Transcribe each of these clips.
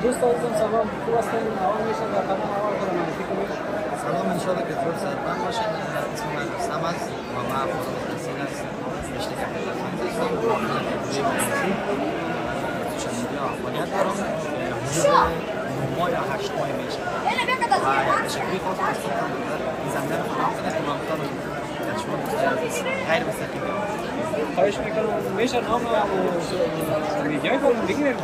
دوست عزیزم سلام، خوب هستین؟ اول میشه در قناه اول خود معرفی کنید. سلام، ان شاء الله که ظروف صحتمند باشین. اسم من رستم است و من فوتبال رسید است. رشته کمپیوتر ساینس هستم. سوشال میدیا فعالیت دارم. حدود 9 ماه یا 8 ماه میشه. و یک تشکری خاص از این زمینه رو فراهم کنید که من بتونم در شما غیر مستقیم خواهش میکنم میشه نام و میدیای کنم بگیرم.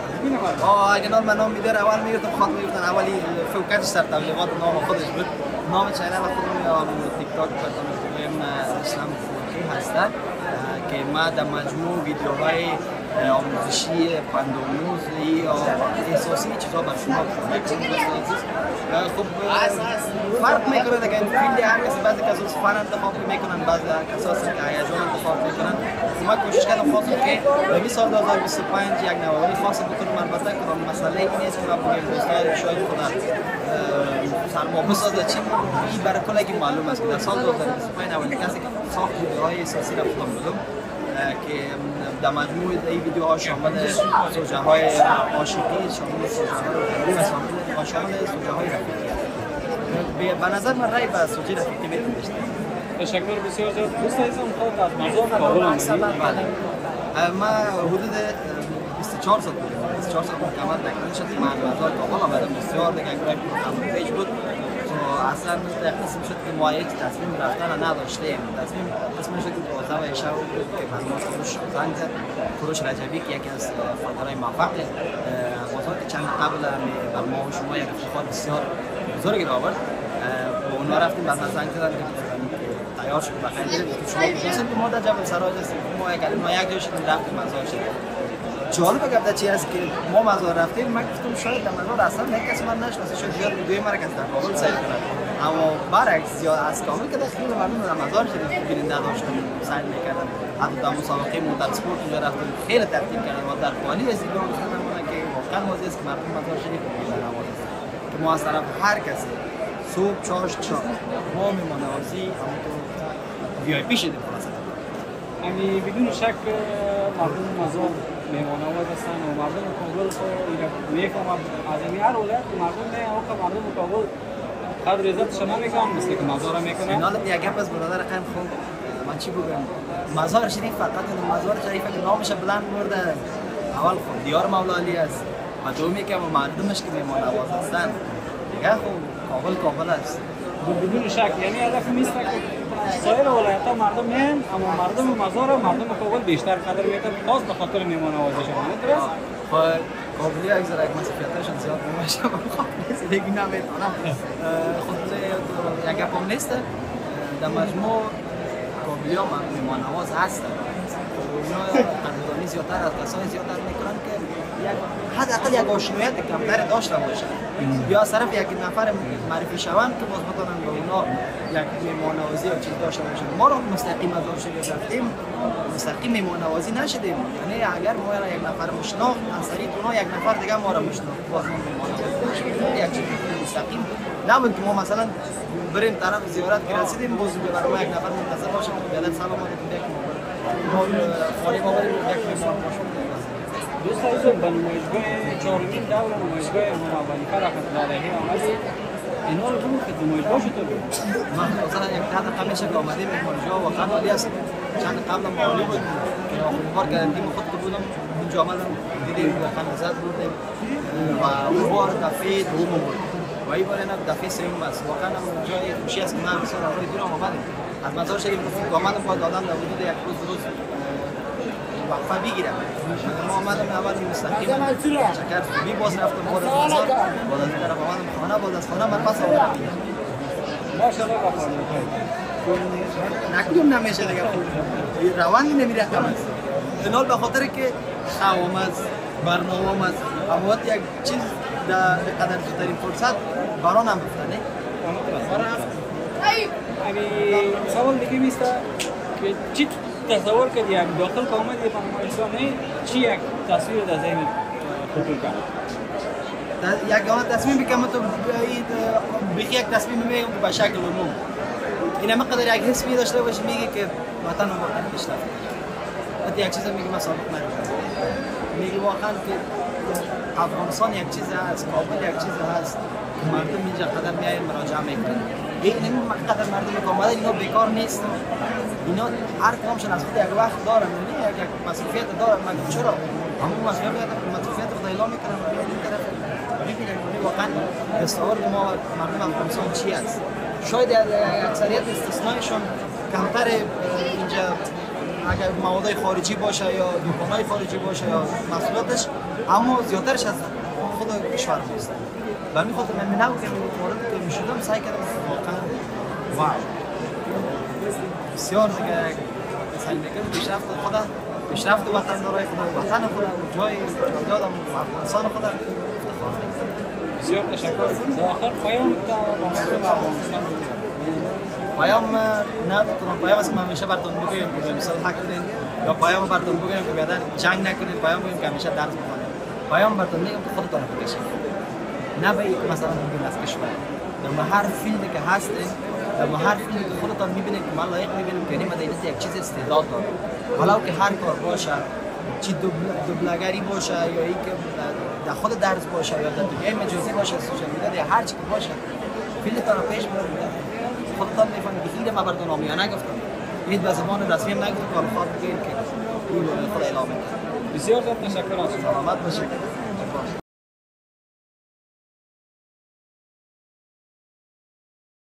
اگه نام میدار اول میگفتم خاطر میگفتن اولی فوکسش سر تبلیغات نام خودش بود. نام چینل خودم یا تیک تاک برنامه اسلام فوتی هست که ما در مجموع ویدیوهای آموزشی پندوموز یا احساسی چیزا بر شما خب فرق میکنه دیگه این فیلد هر کسی بعضی کسا فن انتخاب میکنن بعضی کسا که هیجان انتخاب میکنن. ما کوشش کردم خاصه که در سال 2025 یک نوآوری خاص بکنم. البته که مسئله این نیست که ما بگیم دوستان شاید خدا سرما بسازه چی این برای کلی معلوم است که در سال 2025 اولین کسی که ساخت ویدیوهای احساسی را خودم بودم که در مجموع این ویدیوها شامل سوژه های عاشقی، شامل سوژه های و شامل سوژه های رفیقی. به نظر من رای به سوژه رفیقی میتونه بشه. تشکر بسیار زیاد. دوست عزیزم خود از مزار کابل آمدید. ما حدود 24 سال بود. 24 سال مکمل تکمیل شد که من مزار کابل آمدم. بسیار دیگه گروه پیج بود. اصلا قسم شد که ما یک تصمیم رفتن نداشتیم. تصمیم شد که بازه و شب بود که برنامه فروش زنگ زد. فروش رجبی که یکی از فوتبال‌های موفق بازار که چند قبل بر ما و شما یک افتخار بسیار بزرگی را آورد. با اونها رفتیم بعد از زنگ زدن که تیار شد بخیر بریم که شما بگوشید که ما در جبل سراج هستیم. ما یک جای شدیم رفتیم مزار شدیم. جالب گفته چی است که ما مزار رفتیم. من گفتم شاید در مزار اصلا یک کس من نشناسه، شاید زیاد ویدیوی مرا کس در کابل سیر کنند، اما برعکس زیاد از کابل که در خیلی مردم در مزار شدیم بیننده داشتن سیر میکردن. حتی در مسابقه موتور اسپورت اونجا رفتیم خیلی ترتیب کردن و در خالی از دیگه گفتن که واقعا واضح است که مردم مزار شریف بیشتر نواز است که ما از طرف هر کسی صبح چاش ما میمانوازی همونطور وی آی پی شدیم. خلاصه یعنی بدون شک مردم مزار مهمان‌آواز هستن و مردم کابل میفهمم از این هر ولایت مردم نه آخه مردم کابل قدر عزتش نمیکنن مثل که مزار میکنن. فینال یک گپ از برادر قیم خوب من چی بگم مزار شریف فقط مزار شریف که نامش بلند برده اول خود دیار مولا علی است و دومی که مردمش که مهمان‌آواز هستن دیگه خب کابل است. بدون شک یعنی هدف نیست که سایر ولایت‌ها مردم میان اما مردم مزار و مردم کابل بیشتر قدر میکنن خاص به خاطر مهمان‌آوازیشون. درست؟ قابلی اگه یک مسئولیتشون زیاد نمیشه خب نیست دیگه نمیتونم خود یک گپم نیست. در مجموع قابلی‌ها مهمان‌آواز هستن. اونا قدردانی زیادتر از کسایی زیادتر میکنن که حداقل یک آشناییت کمتر داشته باشن یا از طرف یک نفر معرفی شوند که باز بتونن به اونا یک مهمان‌نوازی یا چیز داشته باشن. ما رو مستقیم از شریف رفتیم مستقیم مهمان‌نوازی نشدیم. یعنی اگر ما را یک نفر مشناخت از طریق اونا یک نفر دیگه ما را مشناخت باز ما مهمان‌نوازی نشدیم. یک چیز مستقیم نبود که ما مثلا بریم طرف زیارت که رسیدیم باز برای ما یک نفر منتظر باشه که بیاد سلام علیکم بگیم ما فوری ما بریم یک مهمان باشیم. دوست عزیزم به نمایشگاه چهارمین دور نمایشگاه امام ابوحنیفه رحمة الله علیه آمدید. اینا رو بگو که نمایشگاه چطور بود؟ ما مثلا یک دفعه همیشه که آمدیم نمایشگاه واقعا عالی است. چند قبل هم عالی بود که آخرین بار گارانتی خود بودم اونجا آمدم دیدیم واقعا لذت بردیم و اون بار دفعه دوم بود و این بار اینا دفعه سوم است. واقعا جای خوشی است که ما بسیار از راه دور آمدیم از مزار شریف آمدم باید دادن در حدود یک روز وقفه بگیرم. ما آمدم اول مستقیم چکر خوبی باز رفتم باز از مزار باز از طرف آمدم خانه باز از خانه من پس آمدم ماشاءالله بخیر نکدوم نمیشه دیگه خوب روانی نمیرفتم است. فینال به خاطر که خوام است برنامه است اما یک چیز در قدر زودترین فرصت برانم بفتنه یعنی سوال دیگه میسته که چی تصور کردی یک داخل که آمدی به نمایشگاه چی یک تصویر در ذهنت خطور کرد؟ یک تصمیم بکنم تو بخی یک تصمیم میگم به شکل عموم این همه قدر یک حس داشته باشی میگه که وطن و واقعا بیشتر یک چیز میگه من سابق نمیدونم میگه واقعا که افغانستان یک چیز هست، کابل یک چیز هست، مردم اینجا قدر میاین مراجعه میکنن. این قدر مردم که اومدن اینا بیکار نیست، اینا هر کدامشون از خود یک وقت دارن، یک مسئولیت دارن. مگر چرا همون مسئولیت رو اعلام میکنن و میان این طرف میبینن واقعا دستاورد ما مردم افغانستان چی است. شاید اکثریت استثنائشون کمتر اینجا اگر مواد خارجی باشه یا دکان‌های خارجی باشه یا محصولاتش، اما زیادترش از خود کشور هست. و همین خاطر من نمی‌گم که وارد که می‌شدم سعی کردم واقعا واو بسیار دیگه سعی می‌کردم پیشرفت وطندارای خود، وطن خود، جای جایدادم افغانستان خود بسیار تشکر. در آخر پیام تا مردم افغانستان پیام ندارم. پیام است که همیشه براتون بگویم که مثلا حق کنین، یا پیام براتون بگویم که بعدا جنگ نکنید، پیام بگیم که همیشه درس بخونید. پیام براتون میگم که خودتون بکشید، نه به مثلا بگید از کشور. در هر فیلمی که هستین، در هر فیلمی که خودتون میبینید که ما لایق میبینیم که این مدینه یک چیز استعداد داره، حالا که هر کار باشه، چی دوبلگری باشه یا اینکه در خود درس باشه یا در دنیای مجازی باشه، سوشال میدیا یا هر چی که باشه، فیلمتون رو پیش ببرید. خودتان میفهمید که این ما براتون آمیانه گفتم، این به زبان رسمی هم نگفتم، کار بگید که این خود اعلام میکنم. بسیار تشکر از شما. سلامت باشید.